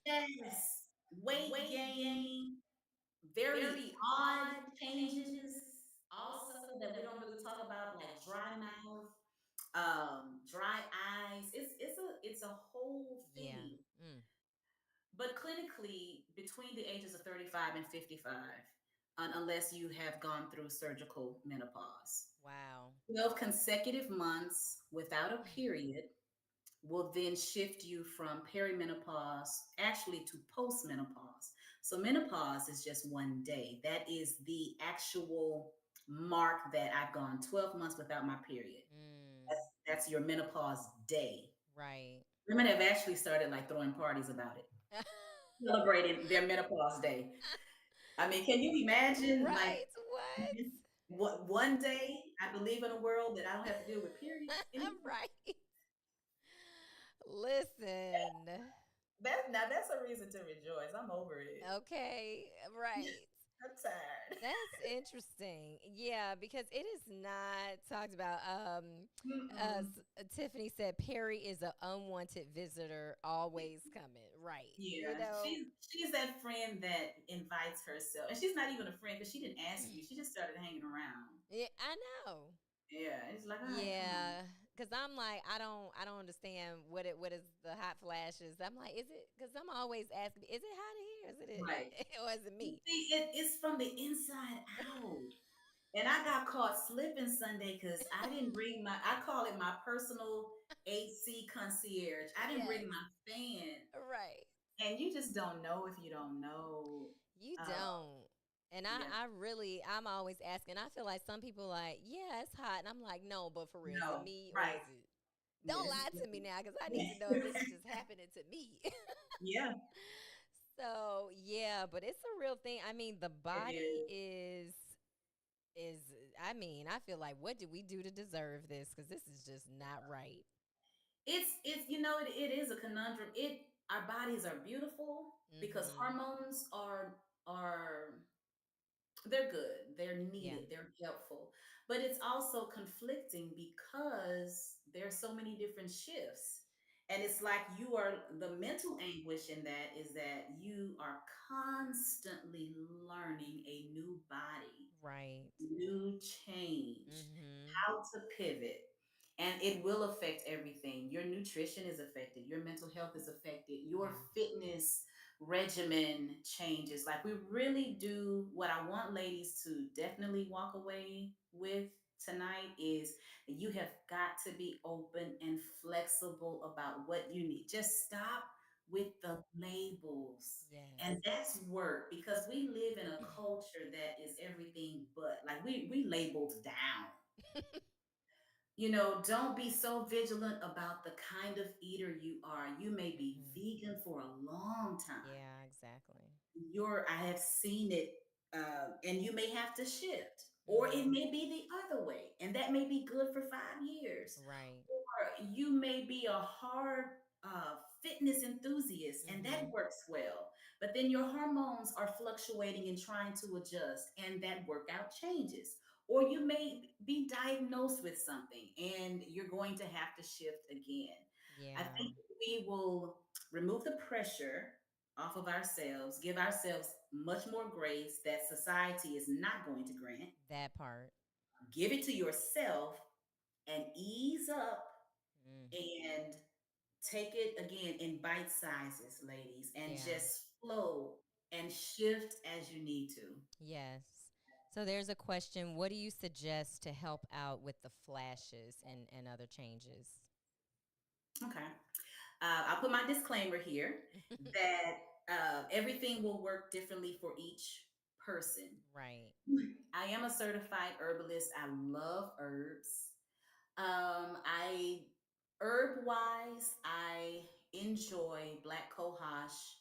Speaker 2: Yes, weight
Speaker 1: Weight gain,
Speaker 2: gain, very
Speaker 1: very
Speaker 2: odd
Speaker 1: odd
Speaker 2: changes
Speaker 1: changes.
Speaker 2: also
Speaker 1: Also,
Speaker 2: that we
Speaker 1: that we
Speaker 2: don't
Speaker 1: don't
Speaker 2: really
Speaker 1: really
Speaker 2: talk
Speaker 1: talk
Speaker 2: about,
Speaker 1: about,
Speaker 2: like
Speaker 1: like
Speaker 2: dry
Speaker 1: dry
Speaker 2: mouth,
Speaker 1: mouth.
Speaker 2: dry eyes. It's a whole
Speaker 1: Yeah.
Speaker 2: thing.
Speaker 1: Mm.
Speaker 2: But clinically, between the ages of 35 and 55, unless you have gone through surgical menopause,
Speaker 1: Wow.
Speaker 2: 12 consecutive months without a period will then shift you from perimenopause actually to postmenopause. So menopause is just one day. That is the actual mark that I've gone 12 months without my period.
Speaker 1: Mm.
Speaker 2: That's your menopause day.
Speaker 1: Right.
Speaker 2: Women have actually started like throwing parties about it, celebrating their menopause day. I mean, can you imagine like
Speaker 1: Right. What?
Speaker 2: what one day I believe in a world that I don't have to deal with periods anymore?
Speaker 1: Right. Listen.
Speaker 2: That's a reason to rejoice. I'm over it.
Speaker 1: Okay. Right.
Speaker 2: I'm tired.
Speaker 1: That's interesting. Yeah, because it is not talked about. As
Speaker 2: Mm-mm.
Speaker 1: Tiffany said, Perry is an unwanted visitor, always coming. Right. You
Speaker 2: Yeah,
Speaker 1: know.
Speaker 2: she's that friend that invites herself, and she's not even a friend because she didn't ask you. She just started hanging around.
Speaker 1: Yeah, I know.
Speaker 2: Yeah, it's like, all right, come on.
Speaker 1: Yeah, because I'm like, I don't understand what is the hot flashes. I'm like, is it? Because I'm always asking, is it hot in here? Is
Speaker 2: Right.
Speaker 1: it, or is it
Speaker 2: You
Speaker 1: me?
Speaker 2: see, it's from the inside out. And I got caught slipping Sunday because I didn't bring my, I call it my personal AC concierge. I didn't bring
Speaker 1: Yes,
Speaker 2: my fan.
Speaker 1: right.
Speaker 2: And you just don't know if you don't know.
Speaker 1: You
Speaker 2: Uh,
Speaker 1: don't. And
Speaker 2: yeah,
Speaker 1: I'm always asking. I feel like some people like, yeah, it's hot, and I'm like, no, but for real, is it
Speaker 2: no,
Speaker 1: me or
Speaker 2: right.
Speaker 1: is it? Don't
Speaker 2: Yes.
Speaker 1: lie to me now, because I need to know if this is just happening to me.
Speaker 2: Yeah,
Speaker 1: So yeah, but it's a real thing. I mean, the
Speaker 2: it
Speaker 1: body
Speaker 2: is.
Speaker 1: is I mean, I feel like, what did we do to deserve this? Because this is just not right.
Speaker 2: It's it is a conundrum. Our bodies are beautiful because
Speaker 1: Mm-hmm.
Speaker 2: hormones are they're good, they're
Speaker 1: Yeah.
Speaker 2: needed, they're helpful, but it's also conflicting because there's so many different shifts. And it's like you are the mental anguish in that is that you are constantly learning a new body,
Speaker 1: Right.
Speaker 2: new change,
Speaker 1: Mm-hmm.
Speaker 2: how to pivot. And it will affect everything. Your nutrition is affected, your mental health is affected, your
Speaker 1: Yeah.
Speaker 2: fitness regimen changes. Like, we really do. What I want ladies to definitely walk away with tonight is that you have got to be open and flexible about what you need. Just stop with the labels. And
Speaker 1: Yes.
Speaker 2: that's work because we live in a culture that is everything but, like, we labeled down. Don't be so vigilant about the kind of eater you are. You may be
Speaker 1: Mm-hmm.
Speaker 2: vegan for a long time.
Speaker 1: Yeah, exactly.
Speaker 2: I have seen it, and you may have to shift, or it
Speaker 1: Mm-hmm.
Speaker 2: may be the other way, and that may be good for 5 years.
Speaker 1: Right.
Speaker 2: Or you may be a hard fitness enthusiast, and that
Speaker 1: Mm-hmm.
Speaker 2: works well. But then your hormones are fluctuating and trying to adjust, and that workout changes. Or you may be diagnosed with something, and you're going to have to shift again. I
Speaker 1: Yeah.
Speaker 2: think we will remove the pressure off of ourselves, give ourselves much more grace that society is not going to grant.
Speaker 1: That part.
Speaker 2: Give it to yourself and ease up
Speaker 1: Mm.
Speaker 2: and take it again in bite sizes, ladies, and
Speaker 1: Yeah.
Speaker 2: just flow and shift as you need to.
Speaker 1: Yes. So there's a question. What do you suggest to help out with the flashes and other changes?
Speaker 2: Okay. I'll put my disclaimer here that everything will work differently for each person.
Speaker 1: Right.
Speaker 2: I am a certified herbalist. I love herbs. I herb wise, I enjoy black cohosh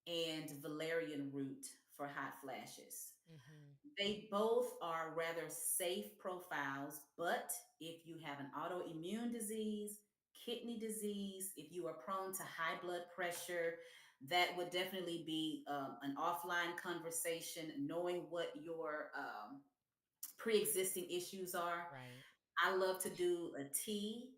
Speaker 2: and valerian root for hot flashes.
Speaker 1: Mhm.
Speaker 2: They both are rather safe profiles, but if you have an autoimmune disease, kidney disease, if you are prone to high blood pressure, that would definitely be an offline conversation, knowing what your pre existing issues are.
Speaker 1: Right.
Speaker 2: I love to do a tea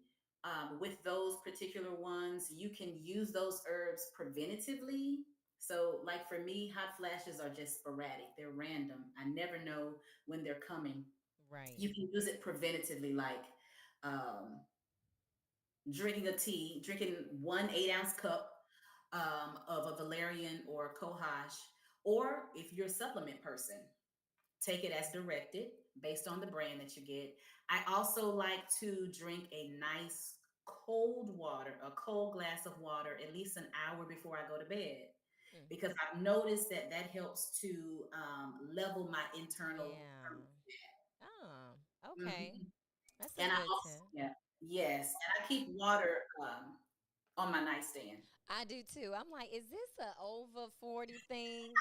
Speaker 2: with those particular ones. You can use those herbs preventatively. So, like for me, hot flashes are just sporadic, they're random. I never know when they're coming.
Speaker 1: Right.
Speaker 2: You can use it preventatively, like um, drinking a tea, drinking 1 8 ounce cup of a valerian or cohosh, or if you're a supplement person, take it as directed based on the brand that you get. I also like to drink a nice cold water, a cold glass of water, at least an hour before I go to bed,
Speaker 1: Mm.
Speaker 2: because I've noticed that that helps to level my internal.
Speaker 1: Yeah. Oh, okay.
Speaker 2: Mhm.
Speaker 1: That's a
Speaker 2: And I
Speaker 1: good
Speaker 2: also,
Speaker 1: tip.
Speaker 2: yeah, yes, and I keep water on my nightstand.
Speaker 1: I do too. I'm like, is this a over 40 thing?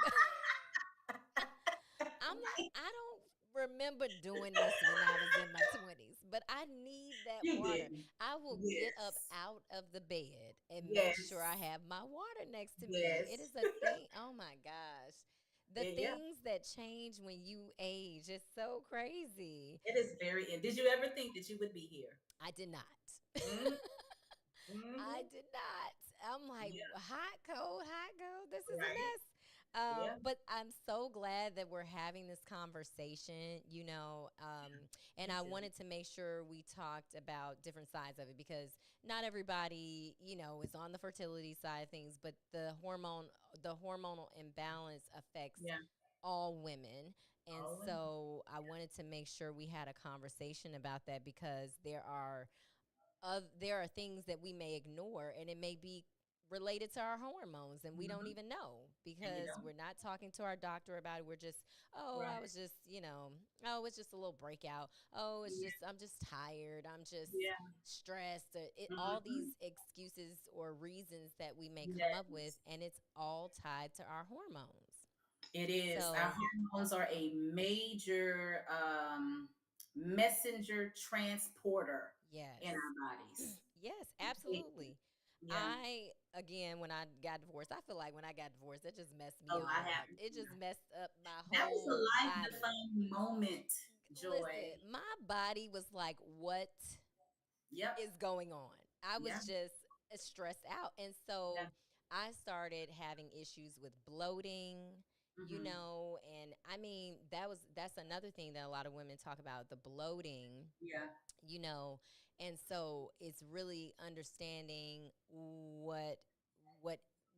Speaker 1: I'm like, I don't remember doing this when I was in my 20s, but I need that
Speaker 2: You
Speaker 1: water.
Speaker 2: didn't.
Speaker 1: I will get up
Speaker 2: Yes.
Speaker 1: out of the bed and make
Speaker 2: Yes.
Speaker 1: sure I have my water next to me. It
Speaker 2: Yes.
Speaker 1: is a thing. Oh my gosh. The
Speaker 2: Yeah.
Speaker 1: things that change when you age is so crazy.
Speaker 2: It is very. And did you ever think that you would be here?
Speaker 1: I did not.
Speaker 2: Mm-hmm.
Speaker 1: I
Speaker 2: Mm-hmm.
Speaker 1: did not. I'm like,
Speaker 2: Yeah.
Speaker 1: hot, cold, hot, cold. This is a
Speaker 2: Right.
Speaker 1: mess.
Speaker 2: Yeah.
Speaker 1: But I'm so glad that we're having this conversation, and
Speaker 2: Me
Speaker 1: I
Speaker 2: too.
Speaker 1: wanted to make sure we talked about different sides of it because not everybody, is on the fertility side of things, but the hormonal imbalance affects
Speaker 2: Yeah.
Speaker 1: all women. And
Speaker 2: All women.
Speaker 1: so I wanted to make sure we had a conversation about that because there are things that we may ignore and it may be related to our hormones and we don't
Speaker 2: Mm-hmm.
Speaker 1: even know
Speaker 2: And you
Speaker 1: because
Speaker 2: don't.
Speaker 1: we're not talking to our doctor about it. We're just, oh, I
Speaker 2: Right.
Speaker 1: was just, oh, it's just a little breakout. Oh,
Speaker 2: Yeah.
Speaker 1: I'm just tired. I'm just
Speaker 2: Yeah.
Speaker 1: stressed. All these
Speaker 2: Mm-hmm.
Speaker 1: excuses or reasons that we may come up with,
Speaker 2: Yes.
Speaker 1: and it's all tied to our hormones.
Speaker 2: It is. Our
Speaker 1: So,
Speaker 2: hormones are a major messenger transporter in
Speaker 1: yes.
Speaker 2: our bodies.
Speaker 1: Yes,
Speaker 2: It-
Speaker 1: absolutely.
Speaker 2: yeah.
Speaker 1: Again, when I got divorced, I feel like when I got divorced, that just messed
Speaker 2: A
Speaker 1: me
Speaker 2: lot
Speaker 1: all up.
Speaker 2: happened.
Speaker 1: It just
Speaker 2: Yeah.
Speaker 1: messed up my
Speaker 2: That was a
Speaker 1: whole
Speaker 2: life
Speaker 1: body.
Speaker 2: defining moment, Joy.
Speaker 1: Listen, my body was like, what
Speaker 2: Yep.
Speaker 1: is going on? I was
Speaker 2: Yeah.
Speaker 1: just stressed out. And
Speaker 2: Yeah.
Speaker 1: so I started having issues with bloating,
Speaker 2: Mm-hmm.
Speaker 1: and I mean, that's another thing that a lot of women talk about, the bloating,
Speaker 2: Yeah.
Speaker 1: you know and so it's really understanding what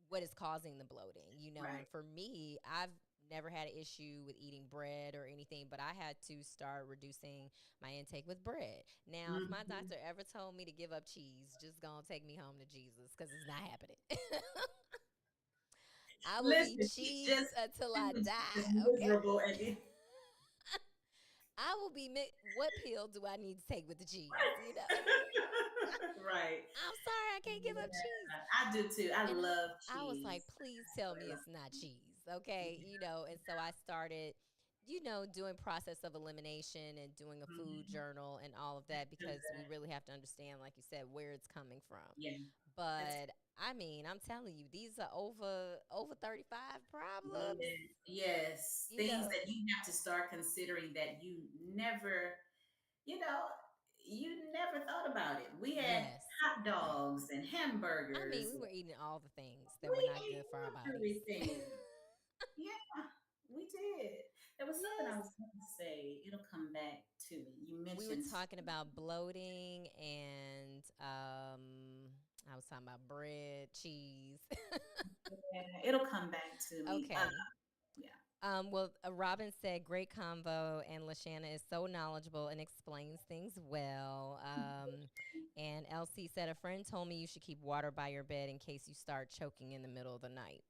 Speaker 1: what is causing the bloating, and
Speaker 2: Right.
Speaker 1: for me, I've never had an issue with eating bread or anything, but I had to start reducing my intake with bread. Now, if my
Speaker 2: Mm-hmm.
Speaker 1: doctor ever told me to give up cheese, just gonna take me home to Jesus because it's not happening. I will be
Speaker 2: Listen,
Speaker 1: cheese until
Speaker 2: she
Speaker 1: I
Speaker 2: was just
Speaker 1: die, okay?
Speaker 2: miserable at the
Speaker 1: I will be what pill do I need to take with the cheese?
Speaker 2: right.
Speaker 1: I'm sorry, I can't give up cheese.
Speaker 2: Yeah, I do too. I
Speaker 1: And
Speaker 2: love
Speaker 1: I was
Speaker 2: cheese.
Speaker 1: like, please tell me it's not cheese, okay? And so I started, doing process of elimination and doing a food
Speaker 2: Mhm.
Speaker 1: journal and all of that
Speaker 2: Do
Speaker 1: because we
Speaker 2: that.
Speaker 1: really have to understand, like you said, where it's coming from.
Speaker 2: Yeah. That's
Speaker 1: But I mean, I'm telling you, these are over 35 problems,
Speaker 2: yes. Yes.
Speaker 1: you
Speaker 2: Things
Speaker 1: know.
Speaker 2: that you have to start considering that never, you know, you never thought about it. We had
Speaker 1: Yes.
Speaker 2: hot dogs and
Speaker 1: I mean,
Speaker 2: hamburgers.
Speaker 1: we were eating all the things that
Speaker 2: We
Speaker 1: were not
Speaker 2: ate
Speaker 1: good for our bodies.
Speaker 2: everything. Yeah, we did. There was something I
Speaker 1: Yes.
Speaker 2: was going to say. It'll come back to me. You
Speaker 1: We were
Speaker 2: mentioned,
Speaker 1: talking about bloating and I was talking about bread, cheese.
Speaker 2: yeah, it'll come back to me.
Speaker 1: Okay.
Speaker 2: Yeah.
Speaker 1: Well, Robin said, great convo, and LaShanna is so knowledgeable and explains things well. And LC said, a friend told me you should keep water by your bed in case you start choking in the middle of the night.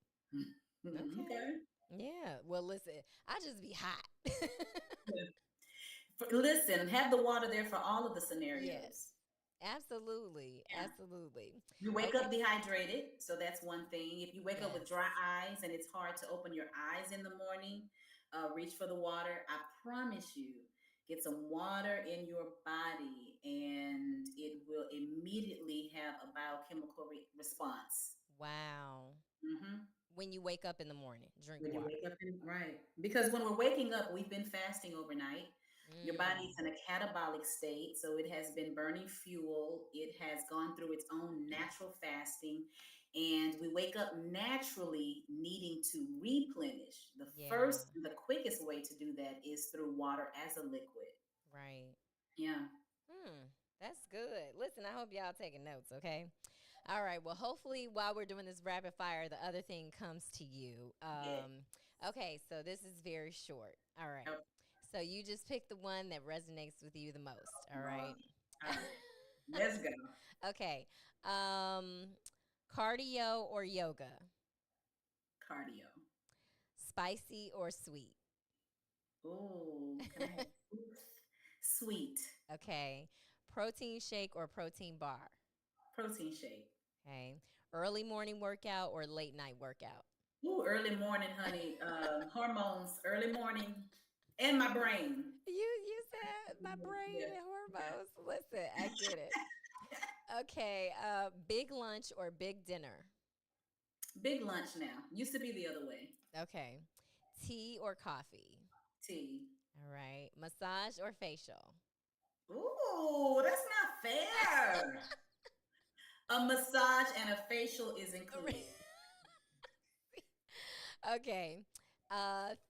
Speaker 1: Okay.
Speaker 2: Okay.
Speaker 1: Yeah. Well, listen, I just be hot.
Speaker 2: Listen, have the water there for all of the
Speaker 1: Yes.
Speaker 2: scenarios.
Speaker 1: Absolutely.
Speaker 2: Yeah.
Speaker 1: Absolutely.
Speaker 2: You wake
Speaker 1: Okay.
Speaker 2: up dehydrated, so that's one thing. If you wake up with
Speaker 1: Yes.
Speaker 2: dry eyes and it's hard to open your eyes in the morning, reach for the water. I promise you, get some water in your body and it will immediately have a biochemical response.
Speaker 1: Wow.
Speaker 2: Hmm.
Speaker 1: When you wake up in the morning, drink
Speaker 2: When you
Speaker 1: water.
Speaker 2: wake up in, right. Because when we're waking up, we've been fasting overnight. Your body's
Speaker 1: Mm.
Speaker 2: in a catabolic state, so it has been burning fuel. It has gone through its own natural fasting, and we wake up naturally needing to replenish. The
Speaker 1: Yeah.
Speaker 2: first, the quickest way to do that is through water as a liquid.
Speaker 1: Right.
Speaker 2: Yeah.
Speaker 1: Hmm. That's good. Listen, I hope y'all taking notes, okay? All right. Well, hopefully, while we're doing this rapid fire, the other thing comes to you.
Speaker 2: Yeah.
Speaker 1: Okay. So this is very short. All right.
Speaker 2: Oh,
Speaker 1: So you just pick the one that resonates with you the most. All
Speaker 2: Lord.
Speaker 1: right.
Speaker 2: All right. Let's go.
Speaker 1: Okay. Cardio or yoga?
Speaker 2: Cardio.
Speaker 1: Spicy or sweet?
Speaker 2: Oh, can I have sweet
Speaker 1: Okay. Protein shake or protein bar?
Speaker 2: protein shake?
Speaker 1: Okay. Early morning workout or late night workout?
Speaker 2: Ooh, early morning, honey. Hormones, early morning, and my brain.
Speaker 1: You said my brain
Speaker 2: Yeah,
Speaker 1: and
Speaker 2: yeah.
Speaker 1: hormones. Listen, I get it. Okay. Big lunch or big dinner?
Speaker 2: Big lunch now. Used to be the other way.
Speaker 1: Okay. Tea or coffee?
Speaker 2: Tea.
Speaker 1: All right. Massage or facial?
Speaker 2: Ooh, that's not fair. A massage and a facial is included
Speaker 1: Okay.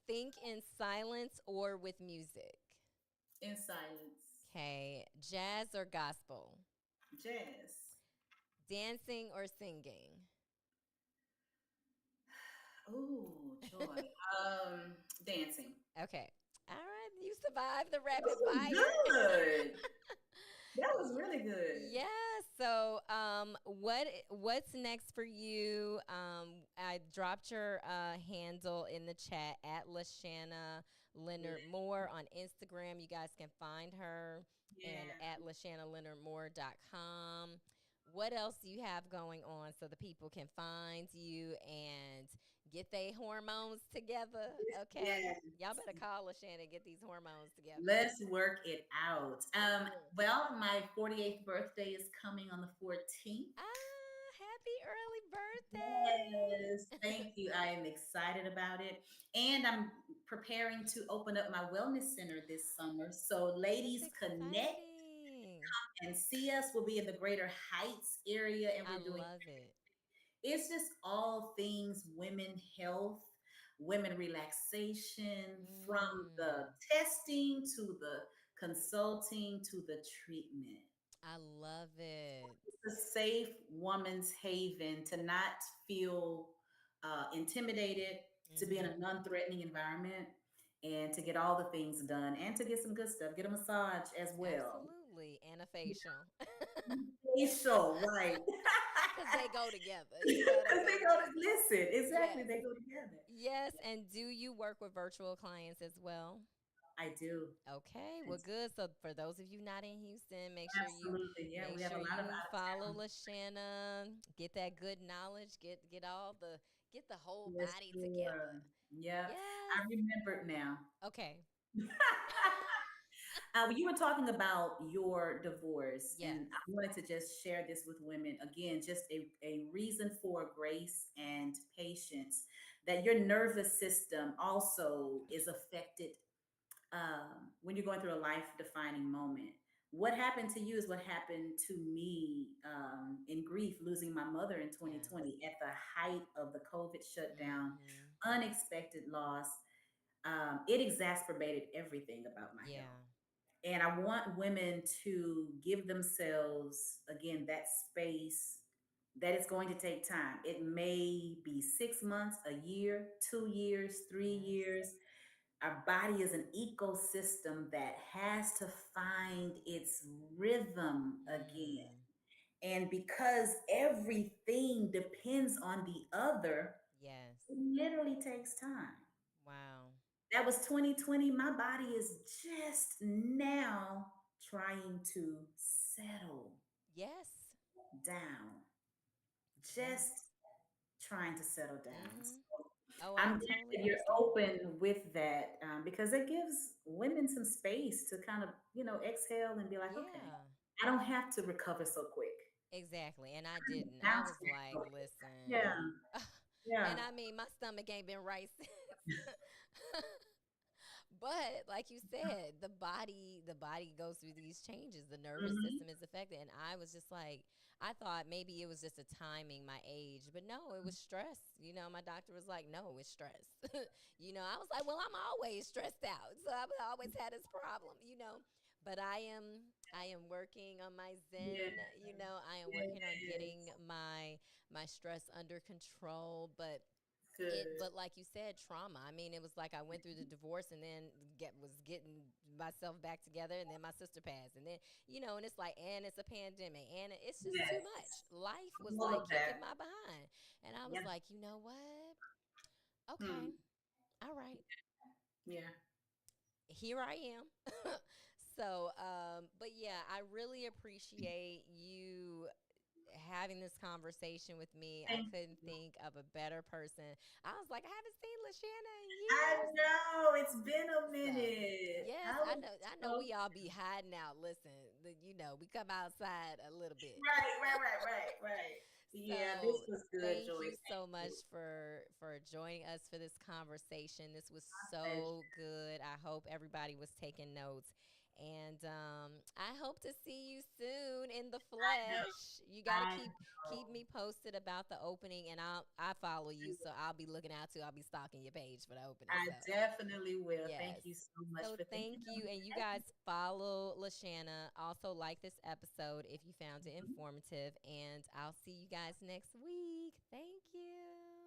Speaker 1: Think in silence or with music?
Speaker 2: in silence.
Speaker 1: Okay. Jazz or gospel?
Speaker 2: Jazz.
Speaker 1: Dancing or singing?
Speaker 2: Ooh, joy. Dancing.
Speaker 1: Okay. All right. You survived the
Speaker 2: That
Speaker 1: rapid
Speaker 2: was
Speaker 1: fire.
Speaker 2: good. That was really good.
Speaker 1: Yeah. So, what's next for you? I dropped your handle in the chat at LaShanna Leonard Moore on Instagram. You guys can find her and
Speaker 2: Yeah.
Speaker 1: at LaShannaLeonardMoore.com. What else do you have going on so the people can find you and get their hormones together? Okay.
Speaker 2: Yes.
Speaker 1: Y'all better call LaShanna and get these hormones together.
Speaker 2: Let's work it out.
Speaker 1: Mm.
Speaker 2: Well, my 48th birthday is coming on the 14th.
Speaker 1: Happy early
Speaker 2: Yes,
Speaker 1: birthday.
Speaker 2: thank you. I am excited about it. And I'm preparing to open up my wellness center this summer. So,
Speaker 1: That's
Speaker 2: ladies, connect
Speaker 1: exciting.
Speaker 2: and see us. We'll be in the Greater Heights area and
Speaker 1: I
Speaker 2: we're doing
Speaker 1: love it.
Speaker 2: it's just all things women health, women relaxation, from
Speaker 1: Mm,
Speaker 2: the testing to the consulting to the treatment.
Speaker 1: I love it.
Speaker 2: It's a safe woman's haven to not feel intimidated, to be in a
Speaker 1: Hmm.
Speaker 2: non threatening environment, and to get all the things done and to get some good stuff, get a massage as well.
Speaker 1: Absolutely. And a facial.
Speaker 2: Facial, right.
Speaker 1: Because they go together. You know, they
Speaker 2: Because
Speaker 1: go
Speaker 2: they go to
Speaker 1: together.
Speaker 2: listen, exactly,
Speaker 1: Yes.
Speaker 2: they go together.
Speaker 1: Yes. And do you work with virtual clients as well?
Speaker 2: I do.
Speaker 1: Okay,
Speaker 2: I
Speaker 1: well,
Speaker 2: do.
Speaker 1: good. So for those of you not in Houston, make sure you
Speaker 2: Absolutely. Yeah,
Speaker 1: make
Speaker 2: we have a
Speaker 1: sure
Speaker 2: lot of
Speaker 1: you
Speaker 2: out of
Speaker 1: follow
Speaker 2: town.
Speaker 1: LaShanna. Get that good knowledge. Get all the get the whole
Speaker 2: Yes,
Speaker 1: body together.
Speaker 2: sure. Yeah,
Speaker 1: Yes.
Speaker 2: I remembered now.
Speaker 1: Okay.
Speaker 2: You were talking about your divorce, and
Speaker 1: Yes.
Speaker 2: I wanted to just share this with women. Again, just a reason for grace and patience that your nervous system also is affected when you're going through a life defining moment. What happened to you is what happened to me in grief, losing my mother in
Speaker 1: Yes.
Speaker 2: 2020 at the height of the COVID shutdown,
Speaker 1: Mm-hmm.
Speaker 2: unexpected loss. It exacerbated everything about my health.
Speaker 1: Yeah.
Speaker 2: And I want women to give themselves, again, that space that it's going to take time. It may be 6 months, a year, 2 years, three
Speaker 1: Yes.
Speaker 2: years. Our body is an ecosystem that has to find its rhythm again.
Speaker 1: Mm.
Speaker 2: And because everything depends on the other,
Speaker 1: Yes.
Speaker 2: it literally takes time.
Speaker 1: Wow.
Speaker 2: That was 2020. My body is just now trying to settle
Speaker 1: Yes.
Speaker 2: down, just
Speaker 1: Yes.
Speaker 2: trying to settle down.
Speaker 1: Mm-hmm.
Speaker 2: So
Speaker 1: Oh, I
Speaker 2: I'm glad
Speaker 1: totally
Speaker 2: that you're
Speaker 1: understand.
Speaker 2: open with that, because it gives women some space to kind of, exhale and be like, okay,
Speaker 1: Yeah.
Speaker 2: I don't have to recover so quick.
Speaker 1: Exactly. And I didn't. I
Speaker 2: Bounce
Speaker 1: was
Speaker 2: back
Speaker 1: like,
Speaker 2: so quick. Yeah,
Speaker 1: listen.
Speaker 2: yeah.
Speaker 1: And I mean, my stomach ain't been right since. But like you said, the body goes through these changes. The nervous
Speaker 2: Hmm.
Speaker 1: system is affected, and I was just like, I thought maybe it was just a timing, my age, but no, it was stress. My doctor was like, no, it's stress. I was like, well, I'm always stressed out, so I've always had this problem. But I am working on my
Speaker 2: Yeah,
Speaker 1: zen. I am working on getting
Speaker 2: yes.
Speaker 1: my stress under control, but
Speaker 2: Good.
Speaker 1: like you said, trauma. I mean, it was like I went through the divorce and then was getting myself back together, and then my sister passed, and then and it's like, and it's a pandemic, and it's just too much.
Speaker 2: Yes.
Speaker 1: Life was
Speaker 2: All
Speaker 1: like
Speaker 2: of
Speaker 1: kicking
Speaker 2: that.
Speaker 1: my behind, and I was
Speaker 2: Yeah.
Speaker 1: like, you know what? Okay,
Speaker 2: Hmm.
Speaker 1: all right,
Speaker 2: Yeah.
Speaker 1: here I am. So, but yeah, I really appreciate you having this conversation with me. I
Speaker 2: Thank
Speaker 1: couldn't
Speaker 2: you.
Speaker 1: think of a better person. I was like, I haven't seen LaShanna in
Speaker 2: I
Speaker 1: years.
Speaker 2: know it's been a
Speaker 1: So,
Speaker 2: minute.
Speaker 1: yes,
Speaker 2: How
Speaker 1: I
Speaker 2: was
Speaker 1: know. I know
Speaker 2: so
Speaker 1: we all be hiding out. Listen, we come outside a little bit.
Speaker 2: right. Yeah, this
Speaker 1: So,
Speaker 2: was good,
Speaker 1: thank
Speaker 2: Joy.
Speaker 1: you
Speaker 2: Thank
Speaker 1: so much
Speaker 2: you.
Speaker 1: for joining us for this conversation. This was
Speaker 2: My pleasure.
Speaker 1: so good. I hope everybody was taking notes. And I hope to see you soon in the
Speaker 2: I know.
Speaker 1: flesh. You got to
Speaker 2: I
Speaker 1: keep
Speaker 2: know.
Speaker 1: me posted about the opening, and I follow you, so I'll be looking out too. I'll be stalking your page for the opening.
Speaker 2: I
Speaker 1: So
Speaker 2: definitely will.
Speaker 1: yes.
Speaker 2: Thank you so much
Speaker 1: So
Speaker 2: for thinking
Speaker 1: thank
Speaker 2: of
Speaker 1: you.
Speaker 2: me.
Speaker 1: And you guys follow LaShanna. Also, like this episode if you found it
Speaker 2: Mhm.
Speaker 1: informative. And I'll see you guys next week. Thank you.